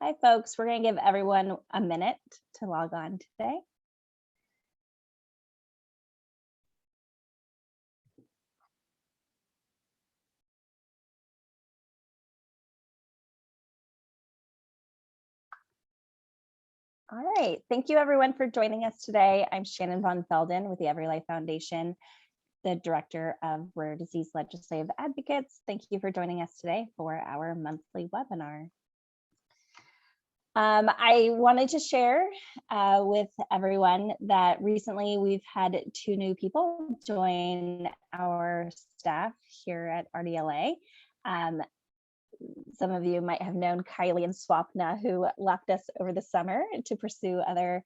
Hi, folks. We're going to give everyone a minute to log on today. All right. Thank you, everyone, for joining us today. I'm Shannon Von Felden with the EveryLife Foundation, the Director of Rare Disease Legislative Advocates. Thank you for joining us today for our monthly webinar. I wanted to share with everyone that recently we've had 2 new people join our staff here at RDLA. Some of you might have known Kylie and Swapna, who left us over the summer to pursue other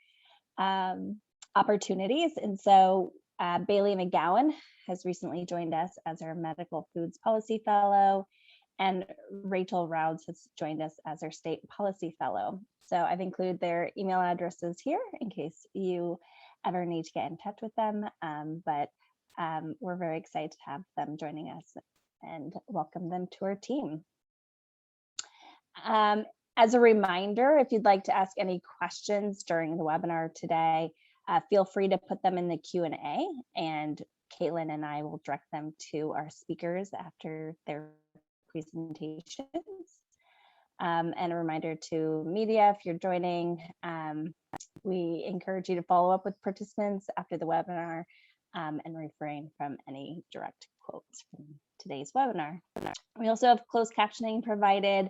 opportunities. And so Bailey McGowan has recently joined us as our Medical Foods Policy Fellow, and Rachel Rouds has joined us as our State Policy Fellow. So I've included their email addresses here in case you ever need to get in touch with them. But we're very excited to have them joining us and welcome them to our team. As a reminder, if you'd like to ask any questions during the webinar today, feel free to put them in the Q&A, and Caitlin and I will direct them to our speakers after their presentations. And a reminder to media, if you're joining, we encourage you to follow up with participants after the webinar and refrain from any direct quotes from today's webinar. We also have closed captioning provided.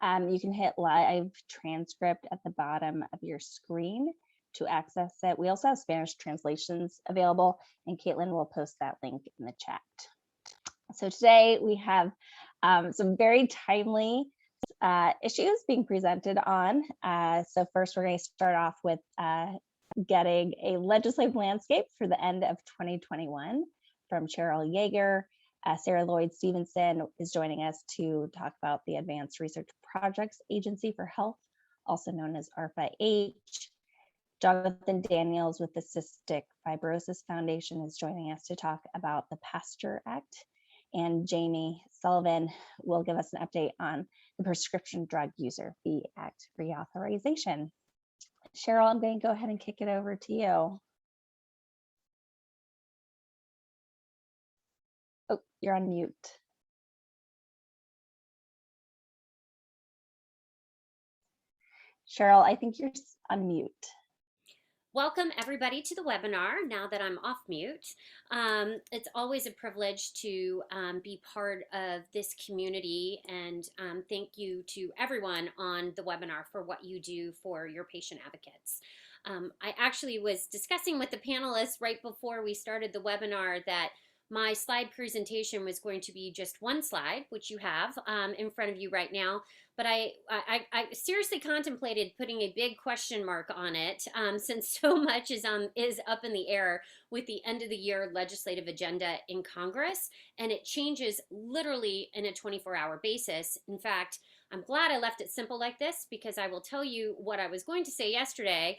You can hit live transcript at the bottom of your screen to access it. We also have Spanish translations available, and Caitlin will post that link in the chat. So today we have some very timely issues being presented on. So first we're going to start off with getting a legislative landscape for the end of 2021 from Cheryl Jaeger. Sarah-Lloyd Stevenson is joining us to talk about the Advanced Research Projects Agency for Health, also known as ARPA-H. Jonathan Daniels with the Cystic Fibrosis Foundation is joining us to talk about the PASTEUR Act. And Jamie Sullivan will give us an update on the Prescription Drug User Fee Act reauthorization. Cheryl, I'm going to go ahead and kick it over to you. Oh, you're on mute. Cheryl, I think you're on mute. Welcome everybody to the webinar now that I'm off mute. It's always a privilege to be part of this community, and thank you to everyone on the webinar for what you do for your patient advocates. I actually was discussing with the panelists right before we started the webinar that my slide presentation was going to be just one slide, which you have in front of you right now. But I seriously contemplated putting a big question mark on it since so much is up in the air with the end of the year legislative agenda in Congress, and it changes literally in a 24-hour basis. In fact, I'm glad I left it simple like this, because I will tell you what I was going to say yesterday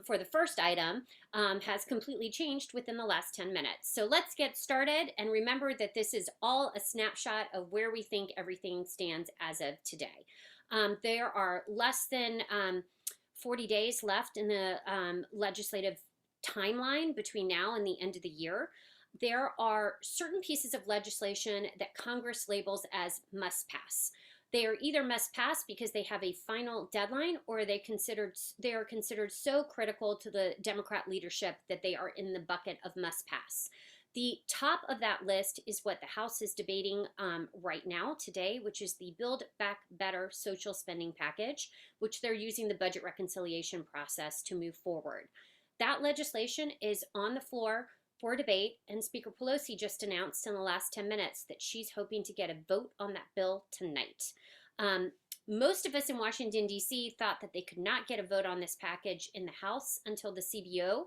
for the first item has completely changed within the last 10 minutes. So let's get started, and remember that this is all a snapshot of where we think everything stands as of today. There are less than 40 days left in the legislative timeline between now and the end of the year. There are certain pieces of legislation that Congress labels as must pass. They are either must pass because they have a final deadline, or they are considered so critical to the Democrat leadership that they are in the bucket of must pass. The top of that list is what the House is debating right now today, which is the Build Back Better social spending package, which they're using the budget reconciliation process to move forward. That legislation is on the floor for debate, and Speaker Pelosi just announced in the last 10 minutes that she's hoping to get a vote on that bill tonight. Most of us in Washington, D.C. thought that they could not get a vote on this package in the House until the CBO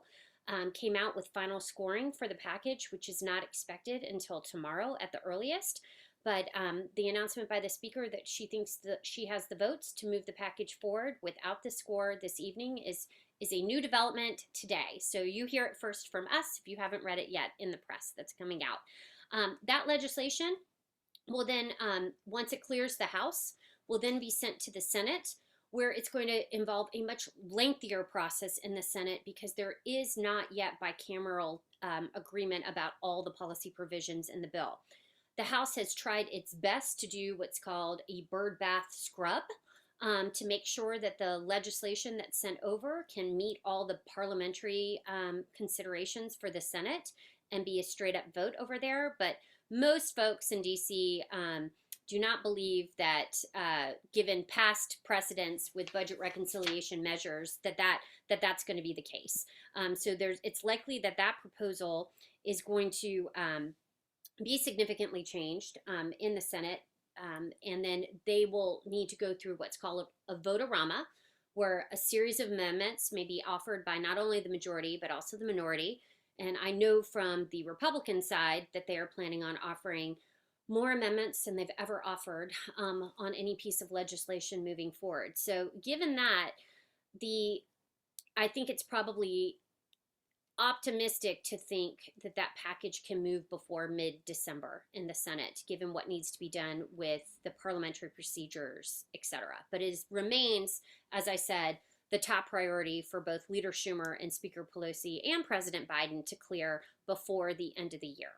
came out with final scoring for the package, which is not expected until tomorrow at the earliest. But the announcement by the Speaker that she thinks that she has the votes to move the package forward without the score this evening is a new development today. So you hear it first from us if you haven't read it yet in the press that's coming out. That legislation will then, once it clears the House, will then be sent to the Senate, where it's going to involve a much lengthier process in the Senate because there is not yet bicameral agreement about all the policy provisions in the bill. The House has tried its best to do what's called a bird bath scrub to make sure that the legislation that's sent over can meet all the parliamentary considerations for the Senate and be a straight up vote over there. But most folks in DC do not believe that, given past precedents with budget reconciliation measures, that's going to be the case. So it's likely that proposal is going to be significantly changed in the Senate, and then they will need to go through what's called a vote-a-rama, where a series of amendments may be offered by not only the majority but also the minority. And I know from the Republican side that they are planning on offering more amendments than they've ever offered on any piece of legislation moving forward. So given that, I think it's probably optimistic to think that package can move before mid-December in the Senate, given what needs to be done with the parliamentary procedures, etc. But it remains, as I said, the top priority for both Leader Schumer and Speaker Pelosi and President Biden to clear before the end of the year.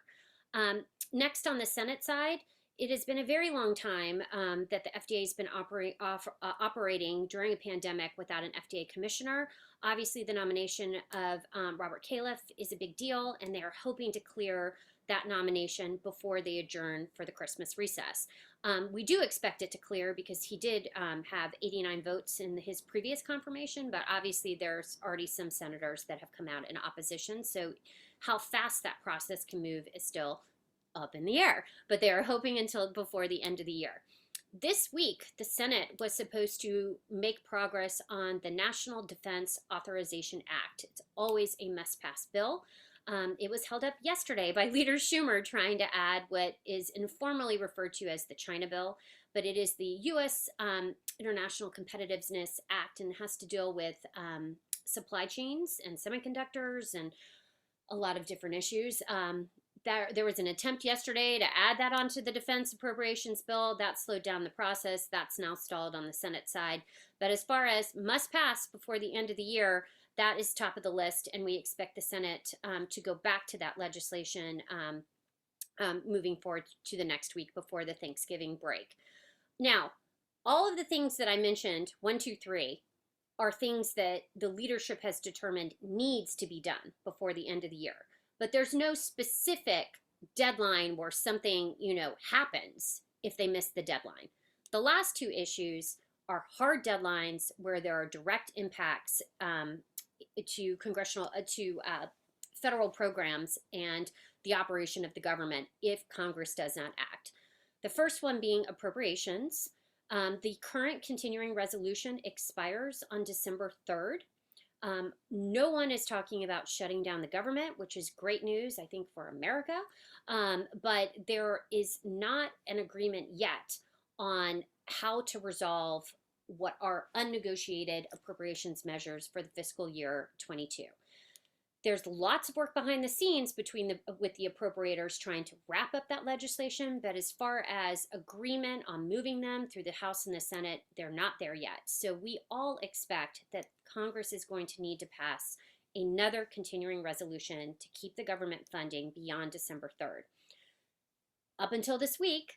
Next, on the Senate side, it has been a very long time that the FDA has been operating during a pandemic without an FDA commissioner. Obviously, the nomination of Robert Califf is a big deal, and they are hoping to clear that nomination before they adjourn for the Christmas recess. We do expect it to clear because he did have 89 votes in his previous confirmation, but obviously there's already some senators that have come out in opposition. So how fast that process can move is still up in the air, but they are hoping until before the end of the year. This week, the Senate was supposed to make progress on the National Defense Authorization Act. It's always a must-pass bill. It was held up yesterday by Leader Schumer trying to add what is informally referred to as the China bill, but it is the U.S. International Competitiveness Act and has to deal with supply chains and semiconductors and a lot of different issues. There was an attempt yesterday to add that onto the defense appropriations bill. That slowed down the process. That's now stalled on the Senate side. But as far as must pass before the end of the year, that is top of the list, and we expect the Senate to go back to that legislation moving forward to the next week before the Thanksgiving break. Now, all of the things that I mentioned, 1, 2, 3, are things that the leadership has determined needs to be done before the end of the year. But there's no specific deadline where something, happens if they miss the deadline. The last two issues are hard deadlines where there are direct impacts to federal programs and the operation of the government if Congress does not act. The first one being appropriations. The current continuing resolution expires on December 3rd. No one is talking about shutting down the government, which is great news, I think, for America. But there is not an agreement yet on how to resolve what are unnegotiated appropriations measures for the fiscal year 22. There's lots of work behind the scenes with the appropriators trying to wrap up that legislation, but as far as agreement on moving them through the House and the Senate, they're not there yet. So we all expect that Congress is going to need to pass another continuing resolution to keep the government funding beyond December 3rd. Up until this week,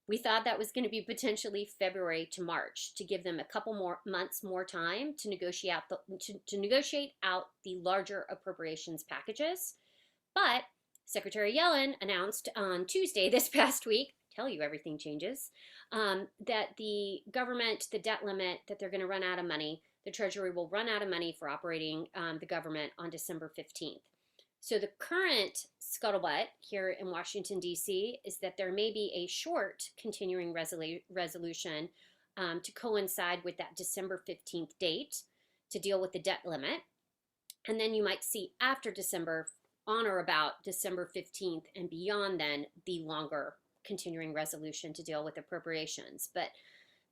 we thought that was going to be potentially February to March to give them a couple more months more time to negotiate out the larger appropriations packages. But Secretary Yellen announced on Tuesday this past week, tell you everything changes, that the government, the debt limit, that they're going to run out of money. The Treasury will run out of money for operating the government on December 15th. So the current scuttlebutt here in Washington, D.C. is that there may be a short continuing resolution to coincide with that December 15th date to deal with the debt limit. And then you might see after December, on or about December 15th and beyond then, the longer continuing resolution to deal with appropriations. But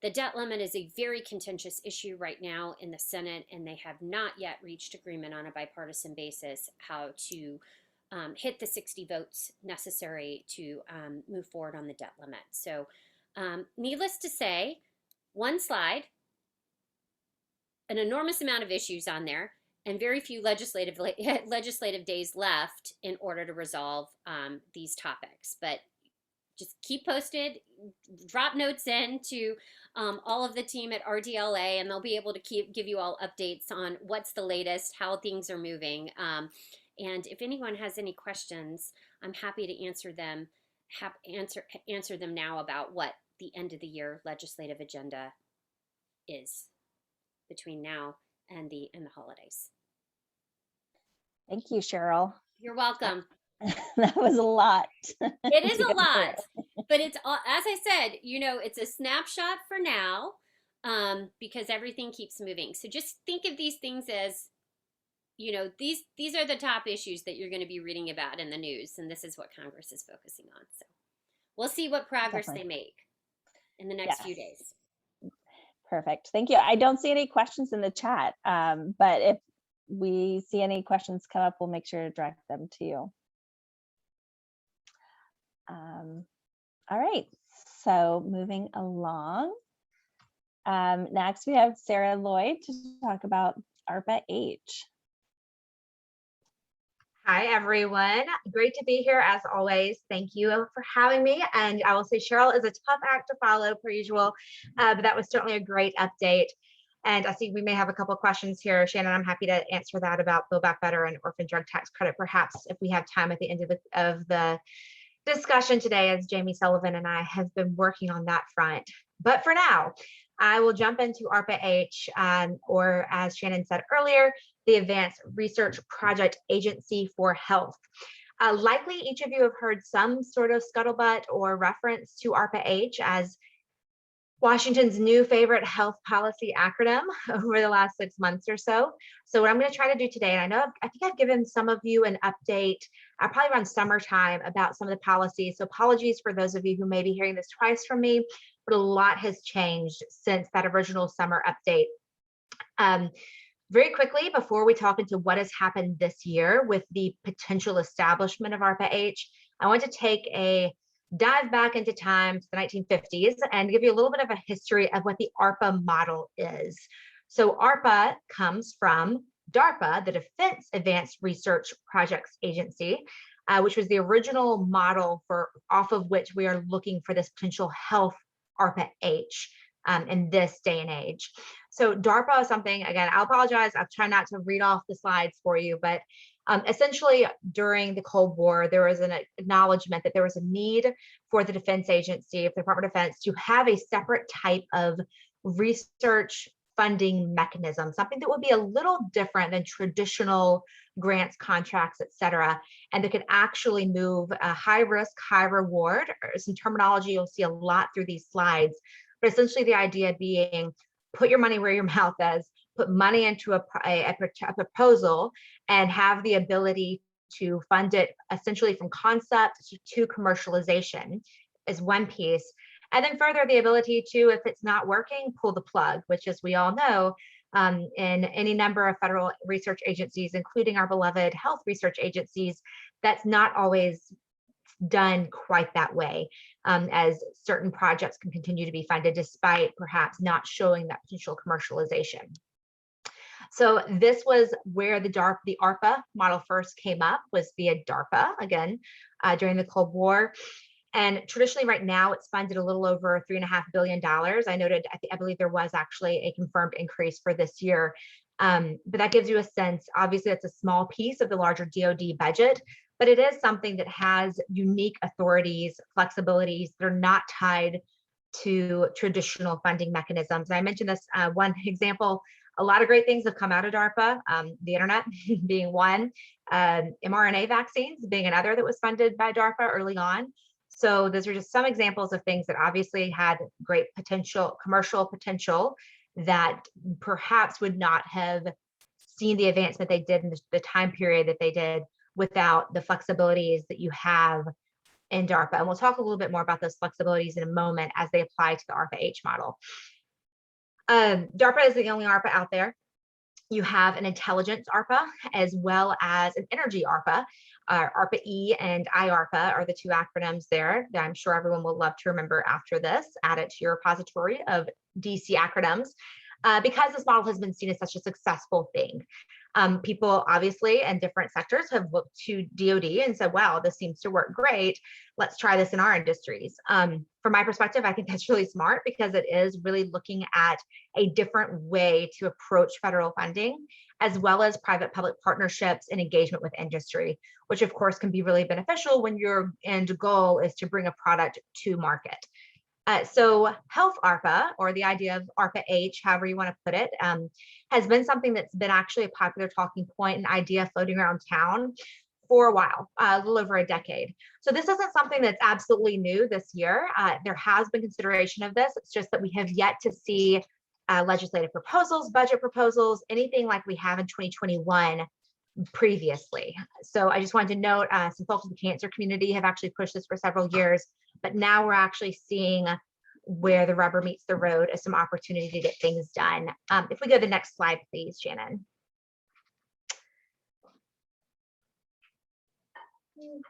the debt limit is a very contentious issue right now in the Senate, and they have not yet reached agreement on a bipartisan basis how to hit the 60 votes necessary to move forward on the debt limit. So needless to say, one slide, an enormous amount of issues on there and very few legislative days left in order to resolve these topics. But just keep posted, drop notes in to all of the team at RDLA, and they'll be able to give you all updates on what's the latest, how things are moving. And if anyone has any questions, I'm happy to answer them. Answer them now about what the end of the year legislative agenda is between now and the holidays. Thank you, Cheryl. You're welcome. That was a lot. It is a lot, but it's, as I said, you know, it's a snapshot for now, because everything keeps moving. So just think of these things as, you know, these are the top issues that you're going to be reading about in the news, and this is what Congress is focusing on. So we'll see what progress they make in the next few days. Perfect. Thank you. I don't see any questions in the chat, but if we see any questions come up, we'll make sure to direct them to you. All right, so moving along. Next, we have Sarah-Lloyd to talk about ARPA-H. Hi, everyone. Great to be here as always. Thank you for having me. And I will say Cheryl is a tough act to follow per usual, but that was certainly a great update. And I see we may have a couple of questions here. Shannon, I'm happy to answer that about Build Back Better and orphan drug tax credit, perhaps if we have time at the end of the discussion today, as Jamie Sullivan and I have been working on that front. But for now, I will jump into ARPA-H, or as Shannon said earlier, the Advanced Research Project Agency for Health. Likely each of you have heard some sort of scuttlebutt or reference to ARPA-H as Washington's new favorite health policy acronym over the last 6 months or so. So what I'm going to try to do today, and I think I've given some of you an update probably around summertime about some of the policies. So apologies for those of you who may be hearing this twice from me, but a lot has changed since that original summer update. Very quickly, before we talk into what has happened this year with the potential establishment of ARPA-H, I want to take a dive back into time to the 1950s and give you a little bit of a history of what the ARPA model is. So ARPA comes from DARPA, the Defense Advanced Research Projects Agency, which was the original model off of which we are looking for this potential health ARPA-H in this day and age. So DARPA is something, again, I'll apologize, I'll try not to read off the slides for you, but essentially during the Cold War, there was an acknowledgement that there was a need for the defense agency, the Department of Defense, to have a separate type of research funding mechanism, something that would be a little different than traditional grants, contracts, et cetera, and that could actually move a high risk, high reward, or some terminology you'll see a lot through these slides, but essentially the idea being put your money where your mouth is, put money into a proposal and have the ability to fund it essentially from concept to commercialization is one piece. And then further, the ability to, if it's not working, pull the plug, which, as we all know, in any number of federal research agencies, including our beloved health research agencies, that's not always done quite that way, as certain projects can continue to be funded despite perhaps not showing that potential commercialization. So this was where the ARPA model first came up, was via DARPA, again, during the Cold War. And traditionally right now it's funded a little over $3.5 billion. I noted, I believe there was actually a confirmed increase for this year. But that gives you a sense, obviously it's a small piece of the larger DoD budget, but it is something that has unique authorities, flexibilities that are not tied to traditional funding mechanisms. And I mentioned this one example. A lot of great things have come out of DARPA, the internet being one, mRNA vaccines being another that was funded by DARPA early on. So those are just some examples of things that obviously had great potential, commercial potential, that perhaps would not have seen the advancement they did in the time period that they did without the flexibilities that you have in DARPA. And we'll talk a little bit more about those flexibilities in a moment as they apply to the ARPA-H model. DARPA is the only ARPA out there. You have an intelligence ARPA as well as an energy ARPA. ARPA-E and IARPA are the two acronyms there that I'm sure everyone will love to remember after this. Add it to your repository of DC acronyms. because this model has been seen as such a successful thing. People obviously in different sectors have looked to DoD and said, wow, this seems to work great. Let's try this in our industries. From my perspective, I think that's really smart because it is really looking at a different way to approach federal funding, as well as private-public partnerships and engagement with industry, which of course can be really beneficial when your end goal is to bring a product to market. So health ARPA, or the idea of ARPA-H, however you want to put it, has been something that's been actually a popular talking point and idea floating around town for a while, a little over a decade. So this isn't something that's absolutely new this year. There has been consideration of this. It's just that we have yet to see legislative proposals, budget proposals, anything like we have in 2021 previously. So I just wanted to note some folks in the cancer community have actually pushed this for several years, but now we're actually seeing where the rubber meets the road as some opportunity to get things done. If we go to the next slide, please, Shannon.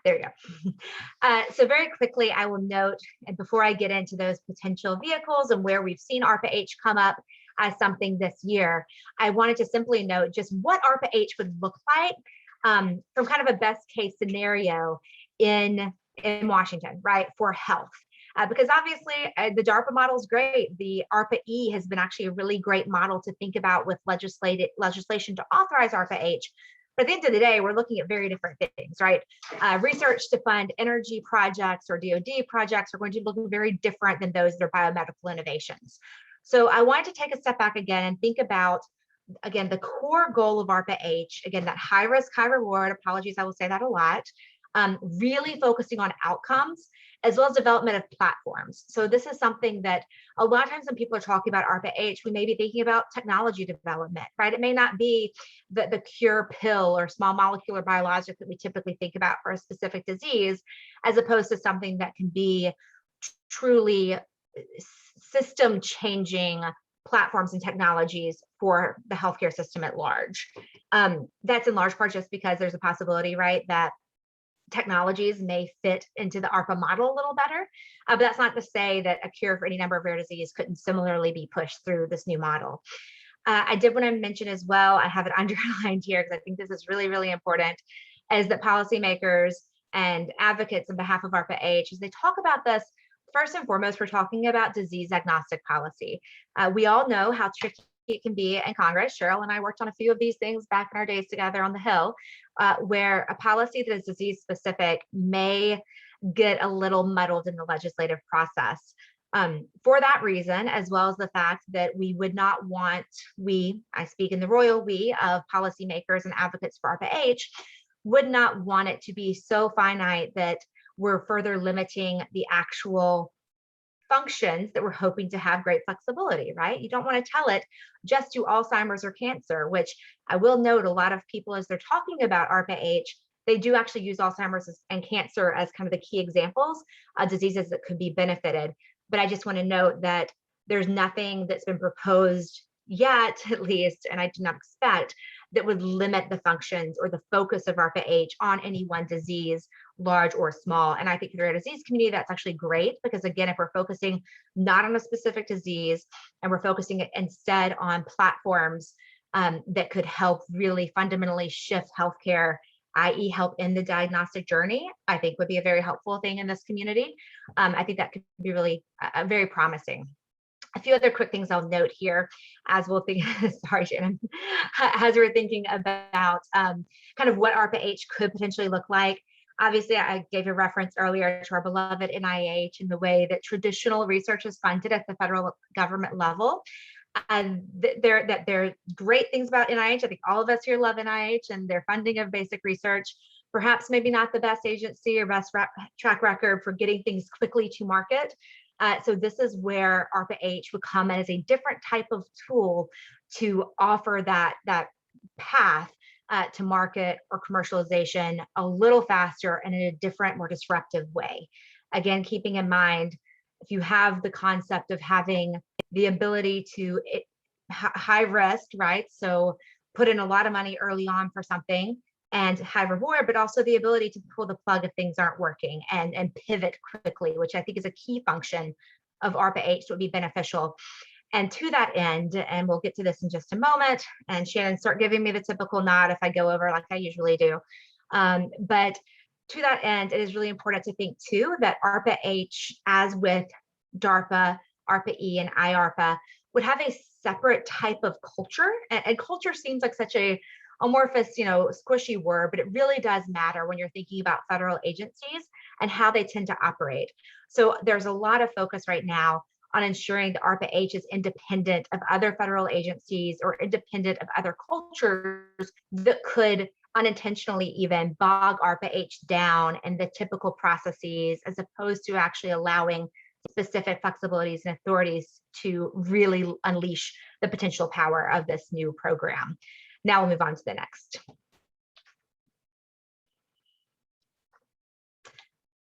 There you go. So very quickly, I will note, and before I get into those potential vehicles and where we've seen ARPA-H come up as something this year, I wanted to simply note just what ARPA-H would look like from kind of a best case scenario in Washington, right, for health. Because obviously the DARPA model is great. The ARPA-E has been actually a really great model to think about with legislation to authorize ARPA-H. But at the end of the day, we're looking at very different things, right? Research to fund energy projects or DoD projects are going to look very different than those that are biomedical innovations. So I wanted to take a step back again and think about, again, the core goal of ARPA-H, again, that high risk, high reward, apologies, I will say that a lot, really focusing on outcomes, as well as development of platforms. So this is something that a lot of times when people are talking about ARPA-H, we may be thinking about technology development, right? It may not be the cure pill or small molecular biologic that we typically think about for a specific disease, as opposed to something that can be truly system changing platforms and technologies for the healthcare system at large. That's in large part just because there's a possibility, right, that technologies may fit into the ARPA model a little better, but that's not to say that a cure for any number of rare disease couldn't similarly be pushed through this new model. I did want to mention as well, I have it underlined here because I think this is really, really important, is that policymakers and advocates on behalf of ARPA-H, as they talk about this, first and foremost, we're talking about disease agnostic policy. We all know how tricky it can be in Congress. Cheryl and I worked on a few of these things back in our days together on the Hill, where a policy that is disease specific may get a little muddled in the legislative process. For that reason, as well as the fact that we would not want, I speak in the royal we of policymakers and advocates for ARPA-H, would not want it to be so finite that we're further limiting the actual functions that we're hoping to have great flexibility, right? You don't want to tell it just to Alzheimer's or cancer, which I will note a lot of people, as they're talking about ARPA-H, they do actually use Alzheimer's and cancer as kind of the key examples of diseases that could be benefited. But I just want to note that there's nothing that's been proposed yet, at least, and I do not expect, that would limit the functions or the focus of ARPA-H on any one disease, large or small. And I think for the rare disease community, that's actually great, because again, if we're focusing not on a specific disease and we're focusing instead on platforms that could help really fundamentally shift healthcare, i.e. help in the diagnostic journey, I think would be a very helpful thing in this community. I think that could be really very promising. A few other quick things I'll note here as we'll think, sorry, Shannon, as we're thinking about kind of what ARPA-H could potentially look like. Obviously, I gave a reference earlier to our beloved NIH and the way that traditional research is funded at the federal government level. And there are great things about NIH. I think all of us here love NIH and their funding of basic research. Perhaps maybe not the best agency or best track record for getting things quickly to market. So this is where ARPA-H would come in as a different type of tool to offer that path to market or commercialization a little faster and in a different, more disruptive way. Again, keeping in mind, if you have the concept of having the ability to high risk, right? So put in a lot of money early on for something and high reward, but also the ability to pull the plug if things aren't working and pivot quickly, which I think is a key function of ARPA-H that would be beneficial. And to that end, and we'll get to this in just a moment, and Shannon, start giving me the typical nod if I go over like I usually do. But to that end, it is really important to think too that ARPA-H, as with DARPA, ARPA-E, and IARPA, would have a separate type of culture. And culture seems like such a amorphous, squishy word, but it really does matter when you're thinking about federal agencies and how they tend to operate. So there's a lot of focus right now on ensuring that ARPA-H is independent of other federal agencies or independent of other cultures that could unintentionally even bog ARPA-H down in the typical processes, as opposed to actually allowing specific flexibilities and authorities to really unleash the potential power of this new program. Now we'll move on to the next.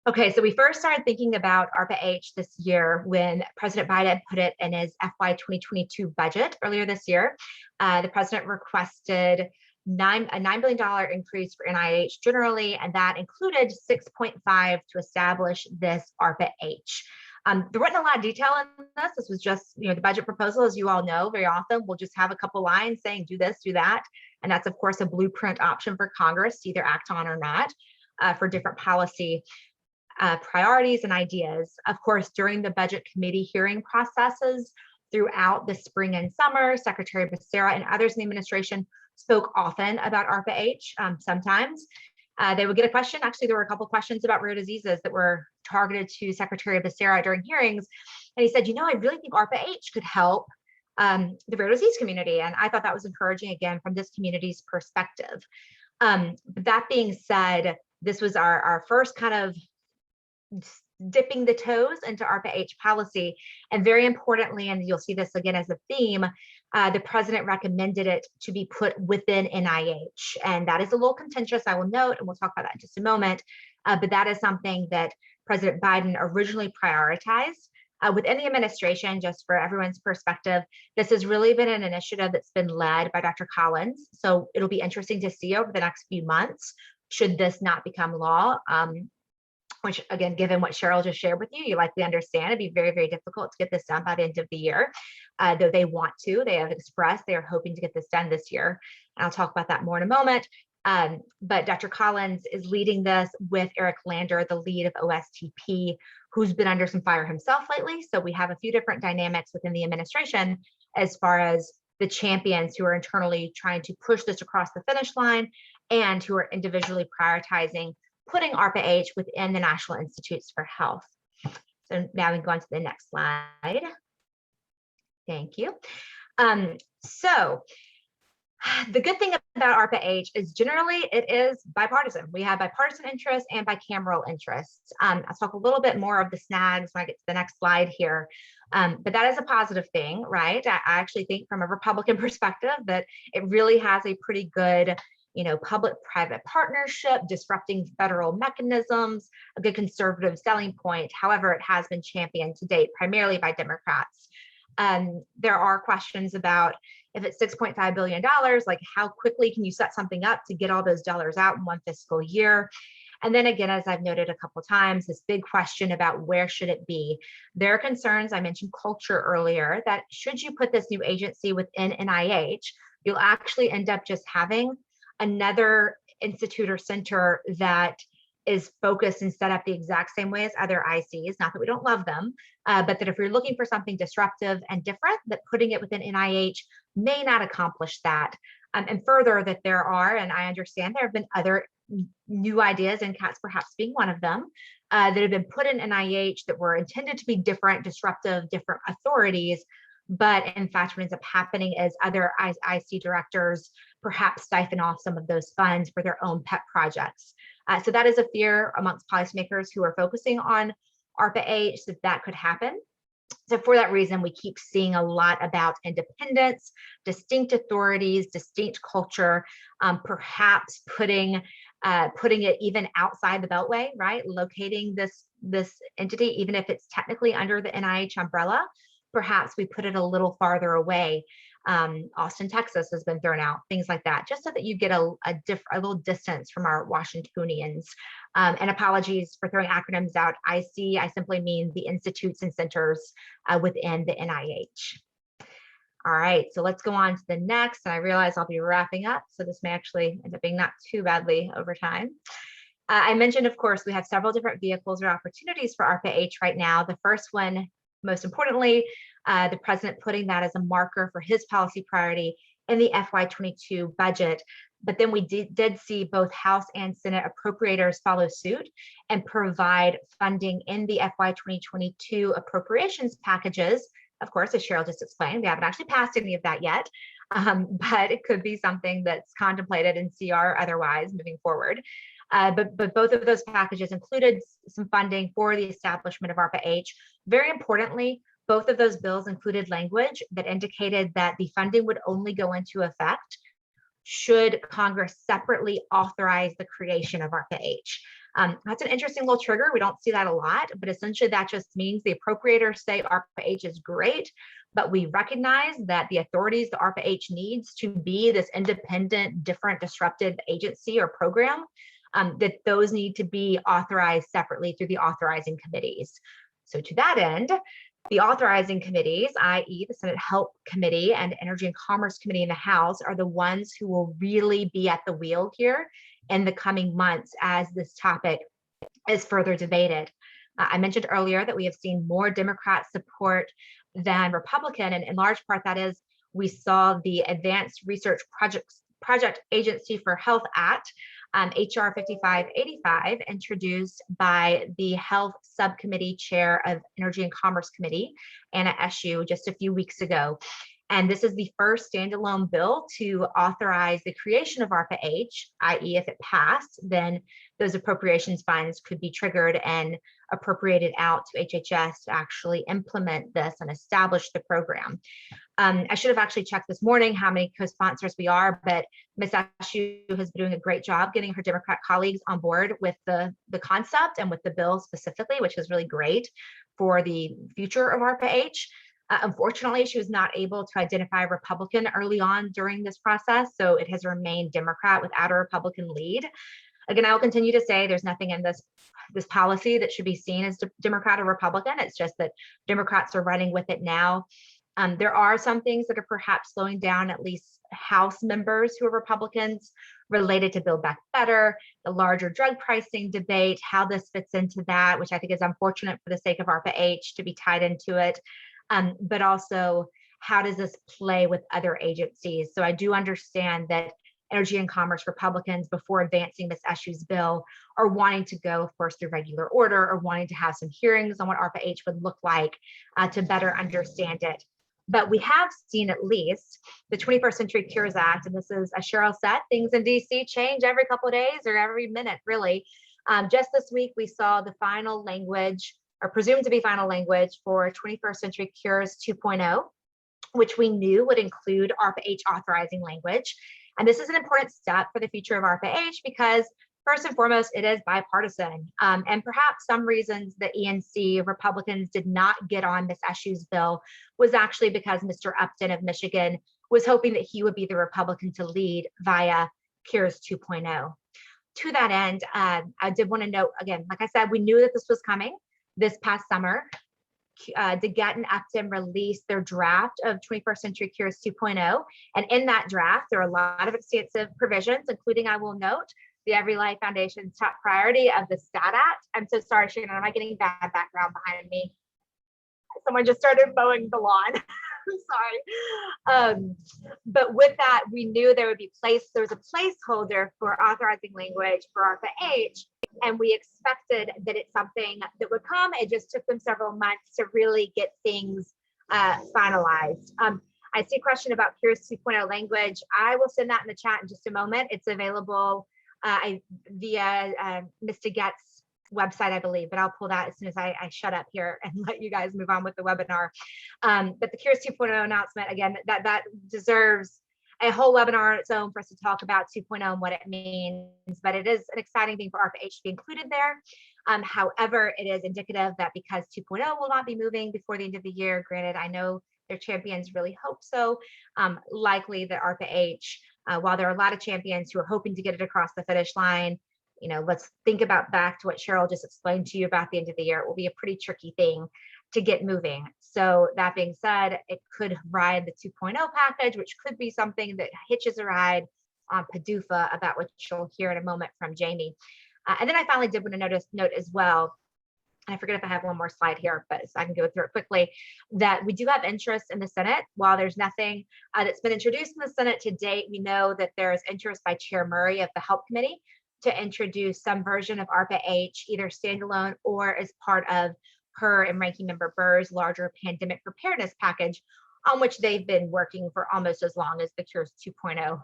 Okay, so we first started thinking about ARPA-H this year when President Biden put it in his FY 2022 budget earlier this year. The president requested a $9 billion increase for NIH generally, and that included 6.5 to establish this ARPA-H. There wasn't a lot of detail in this. This was just, the budget proposal, as you all know, very often we'll just have a couple lines saying do this, do that. And that's, of course, a blueprint option for Congress to either act on or not for different policy priorities and ideas. Of course, during the budget committee hearing processes throughout the spring and summer, Secretary Becerra and others in the administration spoke often about ARPA-H. Sometimes they would get a question. Actually, there were a couple of questions about rare diseases that were targeted to Secretary Becerra during hearings. And he said, I really think ARPA-H could help the rare disease community. And I thought that was encouraging, again, from this community's perspective. That being said, this was our first kind of dipping the toes into ARPA-H policy. And very importantly, and you'll see this again as a theme, the president recommended it to be put within NIH. And that is a little contentious, I will note, and we'll talk about that in just a moment. But that is something that President Biden originally prioritized. Within the administration, just for everyone's perspective, this has really been an initiative that's been led by Dr. Collins. So it'll be interesting to see over the next few months, should this not become law, which again, given what Cheryl just shared with you, you likely understand it'd be very, very difficult to get this done by the end of the year. Though they want to, they have expressed they are hoping to get this done this year. And I'll talk about that more in a moment. But Dr. Collins is leading this with Eric Lander, the lead of OSTP, who's been under some fire himself lately. So we have a few different dynamics within the administration as far as the champions who are internally trying to push this across the finish line and who are individually prioritizing putting ARPA-H within the National Institutes for Health. So now we can go on to the next slide. Thank you. So the good thing about ARPA-H is generally it is bipartisan. We have bipartisan interests and bicameral interests. I'll talk a little bit more of the snags when I get to the next slide here. But that is a positive thing, right? I actually think from a Republican perspective that it really has a pretty good public-private partnership, disrupting federal mechanisms, a good conservative selling point. However, it has been championed to date primarily by Democrats. There are questions about if it's $6.5 billion, like how quickly can you set something up to get all those dollars out in one fiscal year? And then again, as I've noted a couple of times, this big question about where should it be? There are concerns, I mentioned culture earlier, that should you put this new agency within NIH, you'll actually end up just having another institute or center that is focused and set up the exact same way as other ICs, not that we don't love them, but that if you're looking for something disruptive and different, that putting it within NIH may not accomplish that. And further, that there are, and I understand there have been other new ideas, and CATS perhaps being one of them, that have been put in NIH that were intended to be different, disruptive, different authorities. But in fact, what ends up happening is other IC directors perhaps siphon off some of those funds for their own pet projects. So that is a fear amongst policymakers who are focusing on ARPA-H that could happen. So for that reason, we keep seeing a lot about independence, distinct authorities, distinct culture, perhaps putting it even outside the Beltway, right? Locating this entity, even if it's technically under the NIH umbrella, perhaps we put it a little farther away. Austin, Texas has been thrown out, things like that, just so that you get a little distance from our Washingtonians. And apologies for throwing acronyms out. I simply mean the institutes and centers within the NIH. All right, so let's go on to the next. And I realize I'll be wrapping up, so this may actually end up being not too badly over time. I mentioned, of course, we have several different vehicles or opportunities for ARPA-H right now. The first one, most importantly, the president putting that as a marker for his policy priority in the FY22 budget. But then we did see both House and Senate appropriators follow suit and provide funding in the FY 2022 appropriations packages. Of course, as Cheryl just explained, we haven't actually passed any of that yet, but it could be something that's contemplated in CR otherwise moving forward. But both of those packages included some funding for the establishment of ARPA-H. Very importantly, both of those bills included language that indicated that the funding would only go into effect should Congress separately authorize the creation of ARPA-H. That's an interesting little trigger. We don't see that a lot, but essentially that just means the appropriators say ARPA-H is great, but we recognize that the authorities the ARPA-H needs to be this independent, different, disruptive agency or program, that those need to be authorized separately through the authorizing committees. So to that end, the authorizing committees, i.e. the Senate Health Committee and Energy and Commerce Committee in the House, are the ones who will really be at the wheel here in the coming months as this topic is further debated. I mentioned earlier that we have seen more Democrat support than Republican, and in large part that is we saw the Advanced Research Project Agency for Health Act, HR 5585, introduced by the Health Subcommittee Chair of Energy and Commerce Committee, Anna Eshoo, just a few weeks ago. And this is the first standalone bill to authorize the creation of ARPA-H, i.e. if it passed, then those appropriations funds could be triggered and appropriated out to HHS to actually implement this and establish the program. I should have actually checked this morning how many co-sponsors we are, but Ms. Eshoo has been doing a great job getting her Democrat colleagues on board with the concept and with the bill specifically, which is really great for the future of ARPA-H. Unfortunately, she was not able to identify a Republican early on during this process, so it has remained Democrat without a Republican lead. Again, I will continue to say there's nothing in this policy that should be seen as Democrat or Republican. It's just that Democrats are running with it now. There are some things that are perhaps slowing down at least House members who are Republicans related to Build Back Better, the larger drug pricing debate, how this fits into that, which I think is unfortunate for the sake of ARPA-H to be tied into it. But also, how does this play with other agencies? So I do understand that Energy and Commerce Republicans, before advancing Ms. Eshoo's bill, are wanting to go, of course, through regular order or wanting to have some hearings on what ARPA-H would look like to better understand it. But we have seen at least the 21st Century Cures Act, and this is, as Cheryl said, things in DC change every couple of days or every minute, really. Just this week, we saw the final language, or presumed to be final language, for 21st Century Cures 2.0, which we knew would include ARPA-H authorizing language. And this is an important step for the future of ARPA-H because, first and foremost, it is bipartisan. And perhaps some reasons the ENC Republicans did not get on Ms. Eshoo's bill was actually because Mr. Upton of Michigan was hoping that he would be the Republican to lead via Cures 2.0. To that end, I did want to note, again, like I said, we knew that this was coming this past summer. DeGette and Upton released their draft of 21st Century Cures 2.0. And in that draft, there are a lot of extensive provisions, including, I will note, the EveryLife Foundation's top priority of the STAT Act. I'm so sorry, Shannon, am I getting bad background behind me? Someone just started mowing the lawn. I'm sorry. But with that, we knew there would be there was a placeholder for authorizing language for ARPA-H, and we expected that it's something that would come. It just took them several months to really get things finalized. I see a question about Cures 2.0 language. I will send that in the chat in just a moment. It's available via Ms. DeGette's website, I believe, but I'll pull that as soon as I shut up here and let you guys move on with the webinar. But the Cures 2.0 announcement, again, that deserves a whole webinar on its own for us to talk about 2.0 and what it means, but it is an exciting thing for ARPA-H to be included there. However, it is indicative that because 2.0 will not be moving before the end of the year, granted, I know their champions really hope so, likely that ARPA-H, while there are a lot of champions who are hoping to get it across the finish line, let's think about back to what Cheryl just explained to you about the end of the year. It will be a pretty tricky thing to get moving. So that being said, it could ride the 2.0 package, which could be something that hitches a ride on Padufa, about which you'll hear in a moment from Jamie. And then I finally did want to note as well, and I forget if I have one more slide here, but so I can go through it quickly, that we do have interest in the Senate. While there's nothing that's been introduced in the Senate to date, we know that there is interest by Chair Murray of the Help Committee to introduce some version of ARPA-H, either standalone or as part of her and Ranking Member Burr's larger pandemic preparedness package, on which they've been working for almost as long as the Cures 2.0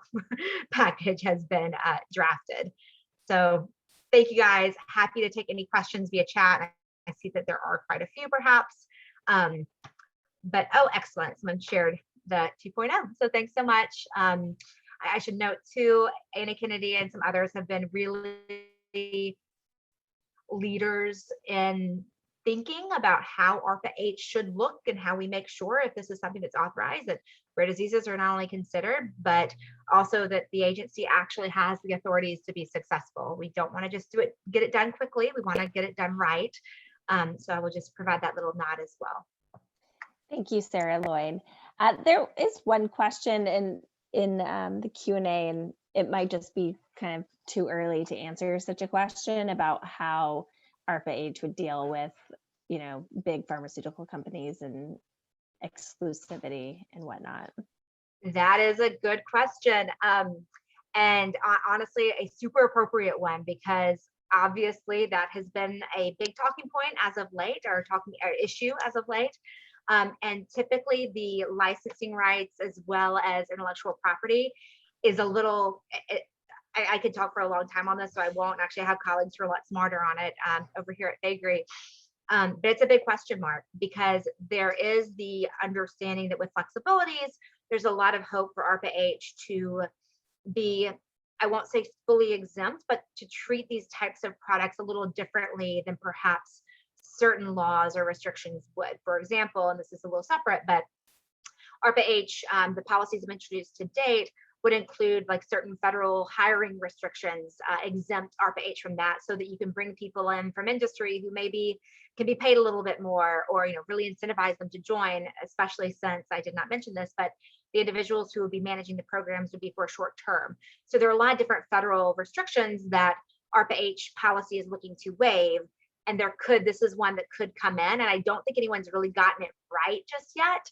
package has been drafted. So thank you guys. Happy to take any questions via chat. I see that there are quite a few perhaps. But oh, excellent. Someone shared the 2.0. So thanks so much. I should note too, Anna Kennedy and some others have been really leaders in thinking about how ARPA-H should look and how we make sure, if this is something that's authorized, that rare diseases are not only considered, but also that the agency actually has the authorities to be successful. We don't want to just get it done quickly. We want to get it done right. So I will just provide that little nod as well. Thank you, Sarah-Lloyd. There is one question in the Q&A, and it might just be kind of too early to answer such a question about how ARPA-H would deal with, big pharmaceutical companies and exclusivity and whatnot. That is a good question. And honestly, a super appropriate one, because obviously that has been a big talking point as of late, or issue as of late. And typically the licensing rights as well as intellectual property is a little, I could talk for a long time on this, so I won't. Actually, I have colleagues who are a lot smarter on it over here at Faegre. But it's a big question mark, because there is the understanding that with flexibilities, there's a lot of hope for ARPA-H to be, I won't say fully exempt, but to treat these types of products a little differently than perhaps certain laws or restrictions would. For example, and this is a little separate, but ARPA-H, the policies I've introduced to date would include like certain federal hiring restrictions, exempt ARPA-H from that, so that you can bring people in from industry who maybe can be paid a little bit more, or really incentivize them to join, especially since I did not mention this, but the individuals who would be managing the programs would be for a short term. So there are a lot of different federal restrictions that ARPA-H policy is looking to waive, and this is one that could come in, and I don't think anyone's really gotten it right just yet.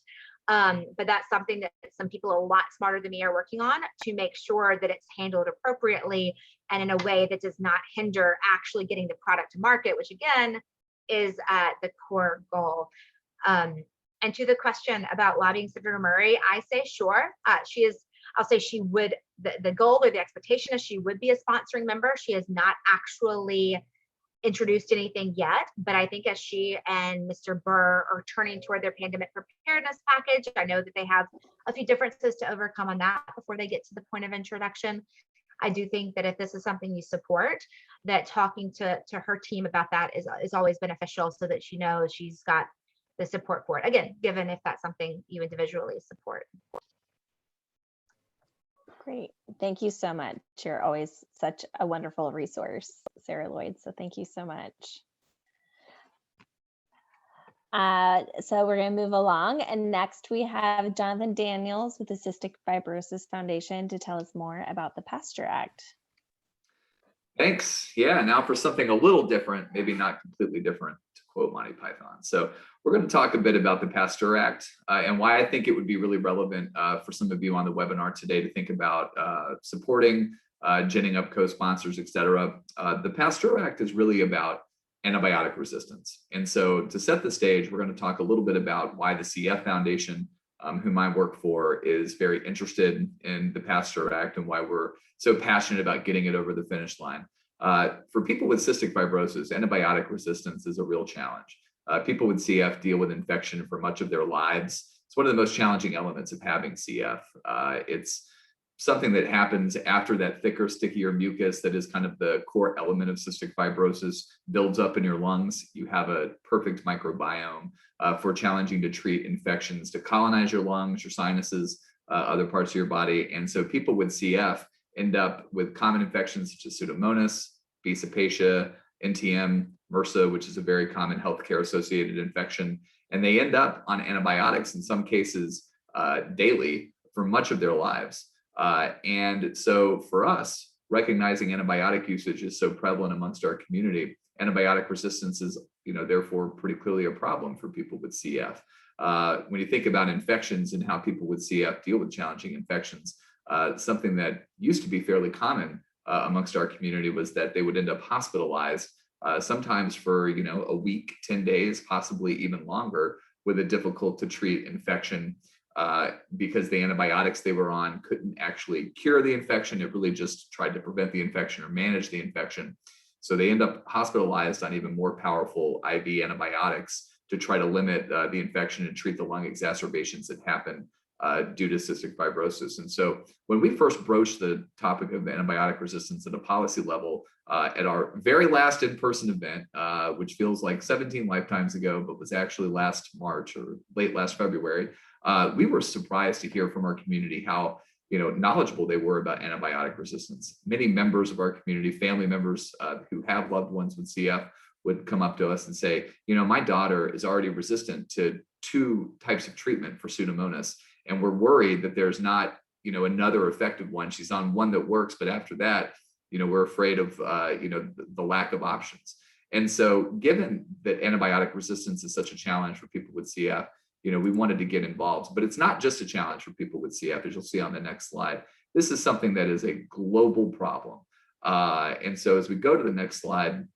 But that's something that some people a lot smarter than me are working on to make sure that it's handled appropriately and in a way that does not hinder actually getting the product to market, which again is the core goal. And to the question about lobbying Senator Murray, I say sure. I'll say she would, the goal or the expectation is she would be a sponsoring member. She has not actually introduced anything yet, but I think as she and Mr. Burr are turning toward their pandemic preparedness package, I know that they have a few differences to overcome on that before they get to the point of introduction. I do think that if this is something you support, that talking to her team about that is always beneficial, so that she knows she's got the support for it. Again, given if that's something you individually support. Great. Thank you so much. You're always such a wonderful resource, Sarah-Lloyd. So thank you so much. So we're going to move along. And next we have Jonathan Daniels with the Cystic Fibrosis Foundation to tell us more about the PASTEUR Act. Thanks. Yeah, now for something a little different, maybe not completely different, to quote Monty Python. So we're going to talk a bit about the PASTEUR Act and why I think it would be really relevant for some of you on the webinar today to think about supporting, ginning up co-sponsors, et cetera. The PASTEUR Act is really about antibiotic resistance. And so to set the stage, we're going to talk a little bit about why the CF Foundation, whom I work for, is very interested in the PASTEUR Act and why we're so passionate about getting it over the finish line. For people with cystic fibrosis, antibiotic resistance is a real challenge. People with CF deal with infection for much of their lives. It's one of the most challenging elements of having CF. It's something that happens after that thicker, stickier mucus that is kind of the core element of cystic fibrosis builds up in your lungs. You have a perfect microbiome for challenging to treat infections to colonize your lungs, your sinuses, other parts of your body. And so people with CF end up with common infections such as Pseudomonas, Visa, NTM, MRSA, which is a very common healthcare associated infection. And they end up on antibiotics in some cases daily for much of their lives. And so for us, recognizing antibiotic usage is so prevalent amongst our community, antibiotic resistance is, therefore pretty clearly a problem for people with CF. When you think about infections and how people with CF deal with challenging infections, something that used to be fairly common amongst our community was that they would end up hospitalized, sometimes for a week, 10 days, possibly even longer, with a difficult to treat infection because the antibiotics they were on couldn't actually cure the infection. It really just tried to prevent the infection or manage the infection. So they end up hospitalized on even more powerful IV antibiotics to try to limit the infection and treat the lung exacerbations that happen due to cystic fibrosis. And so when we first broached the topic of antibiotic resistance at a policy level at our very last in-person event, which feels like 17 lifetimes ago, but was actually last March or late last February, we were surprised to hear from our community how knowledgeable they were about antibiotic resistance. Many members of our community, family members who have loved ones with CF, would come up to us and say, my daughter is already resistant to 2 types of treatment for Pseudomonas, and we're worried that there's not, another effective one. She's on one that works, but after that, we're afraid of, the lack of options. And so given that antibiotic resistance is such a challenge for people with CF, we wanted to get involved, but it's not just a challenge for people with CF, as you'll see on the next slide. This is something that is a global problem. And so as we go to the next slide,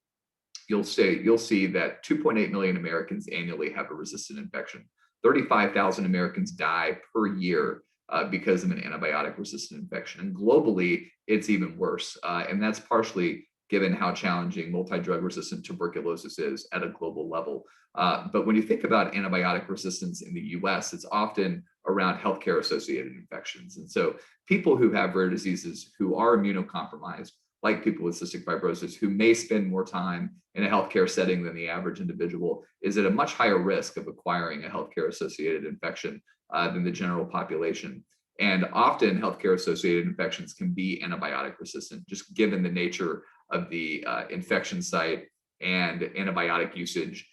you'll see that 2.8 million Americans annually have a resistant infection. 35,000 Americans die per year because of an antibiotic resistant infection. And globally, it's even worse. And that's partially given how challenging multi-drug resistant tuberculosis is at a global level. But when you think about antibiotic resistance in the US, it's often around healthcare associated infections. And so people who have rare diseases who are immunocompromised, like people with cystic fibrosis, who may spend more time in a healthcare setting than the average individual, is at a much higher risk of acquiring a healthcare associated infection than the general population. And often healthcare associated infections can be antibiotic resistant, just given the nature of the infection site and antibiotic usage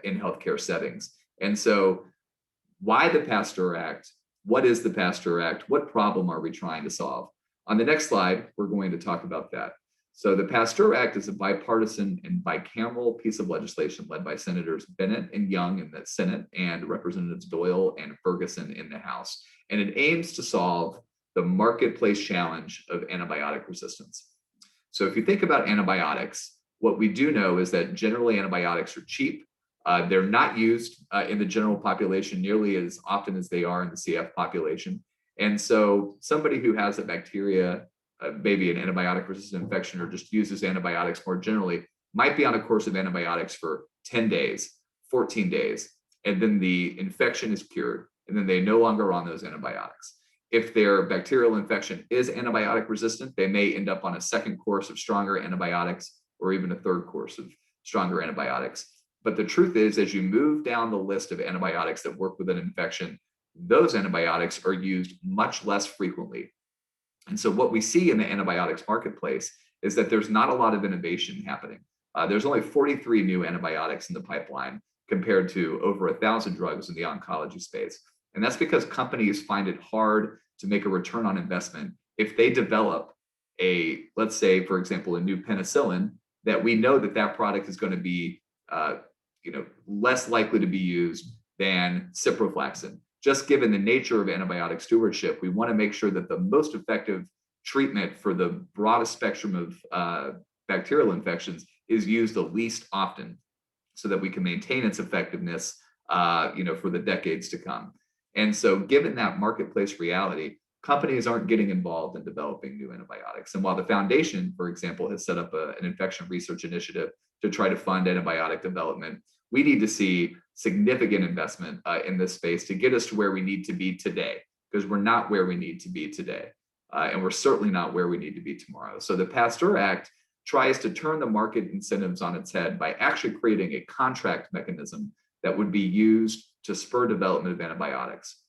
in healthcare settings. And so why the PASTEUR Act? What is the PASTEUR Act? What problem are we trying to solve? On the next slide, we're going to talk about that. So the PASTEUR Act is a bipartisan and bicameral piece of legislation led by Senators Bennett and Young in the Senate and Representatives Doyle and Ferguson in the House. And it aims to solve the marketplace challenge of antibiotic resistance. So if you think about antibiotics, what we do know is that generally antibiotics are cheap. They're not used in the general population nearly as often as they are in the CF population. And so somebody who has a bacteria, maybe an antibiotic resistant infection, or just uses antibiotics more generally, might be on a course of antibiotics for 10 days, 14 days, and then the infection is cured, and then they no longer are on those antibiotics. If their bacterial infection is antibiotic resistant, they may end up on a second course of stronger antibiotics or even a third course of stronger antibiotics. But the truth is, as you move down the list of antibiotics that work with an infection, those antibiotics are used much less frequently. And so what we see in the antibiotics marketplace is that there's not a lot of innovation happening. There's only 43 new antibiotics in the pipeline compared to over 1,000 drugs in the oncology space. And that's because companies find it hard to make a return on investment if they develop let's say, for example, a new penicillin, that we know that product is going to be less likely to be used than ciprofloxacin. Just given the nature of antibiotic stewardship, we want to make sure that the most effective treatment for the broadest spectrum of bacterial infections is used the least often, so that we can maintain its effectiveness, for the decades to come. And so, given that marketplace reality, companies aren't getting involved in developing new antibiotics. And while the foundation, for example, has set up an infection research initiative to try to fund antibiotic development, we need to see significant investment in this space to get us to where we need to be today, because we're not where we need to be today. And we're certainly not where we need to be tomorrow. So the PASTEUR Act tries to turn the market incentives on its head by actually creating a contract mechanism that would be used to spur development of antibiotics.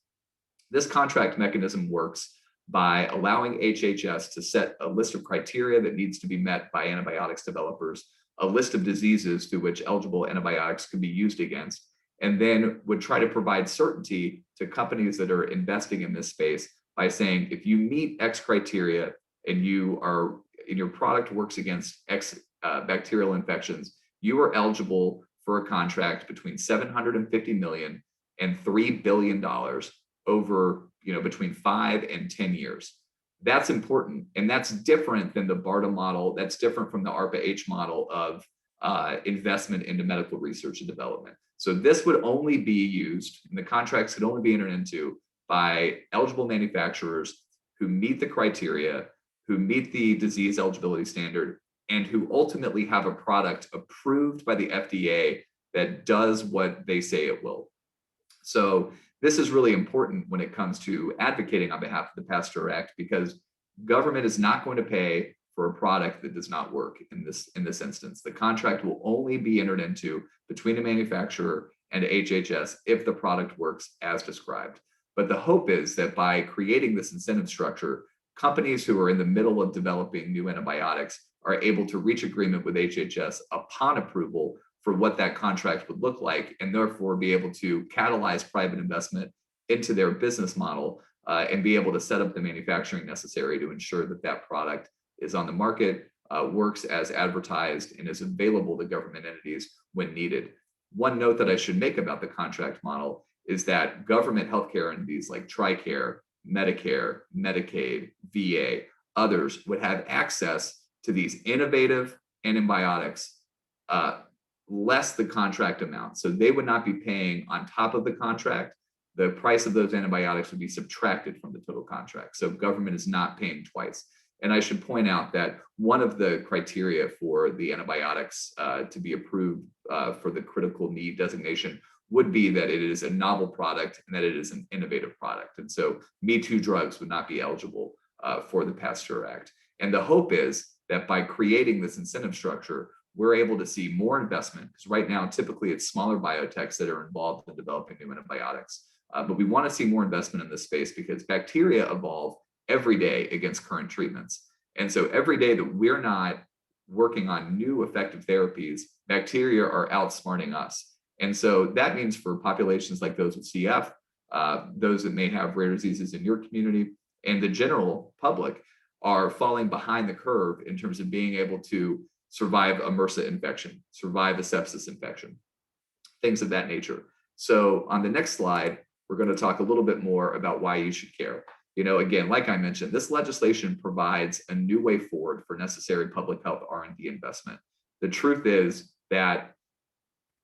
This contract mechanism works by allowing HHS to set a list of criteria that needs to be met by antibiotics developers, a list of diseases through which eligible antibiotics can be used against, and then would try to provide certainty to companies that are investing in this space by saying, if you meet X criteria and your product works against X bacterial infections, you are eligible for a contract between $750 million and $3 billion over, between 5 and 10 years. That's important. And that's different than the BARDA model. That's different from the ARPA-H model of investment into medical research and development. So this would only be used, and the contracts could only be entered into by eligible manufacturers who meet the criteria, who meet the disease eligibility standard, and who ultimately have a product approved by the FDA that does what they say it will. So this is really important when it comes to advocating on behalf of the PASTEUR Act, because government is not going to pay for a product that does not work in this instance. The contract will only be entered into between a manufacturer and HHS if the product works as described. But the hope is that by creating this incentive structure, companies who are in the middle of developing new antibiotics are able to reach agreement with HHS upon approval for what that contract would look like, and therefore be able to catalyze private investment into their business model and be able to set up the manufacturing necessary to ensure that that product is on the market, works as advertised, and is available to government entities when needed. One note that I should make about the contract model is that government healthcare entities like TRICARE, Medicare, Medicaid, VA, others would have access to these innovative antibiotics less the contract amount. So they would not be paying on top of the contract. The price of those antibiotics would be subtracted from the total contract. So government is not paying twice. And I should point out that one of the criteria for the antibiotics to be approved for the critical need designation would be that it is a novel product and that it is an innovative product. And so Me Too drugs would not be eligible for the PASTEUR Act. And the hope is that by creating this incentive structure, we're able to see more investment, because right now, typically it's smaller biotechs that are involved in developing new antibiotics. But we want to see more investment in this space because bacteria evolve every day against current treatments. And so every day that we're not working on new effective therapies, bacteria are outsmarting us. And so that means for populations like those with CF, those that may have rare diseases in your community, and the general public are falling behind the curve in terms of being able to survive a MRSA infection, survive a sepsis infection, things of that nature. So on the next slide, we're going to talk a little bit more about why you should care. Again, like I mentioned, this legislation provides a new way forward for necessary public health R&D investment. The truth is that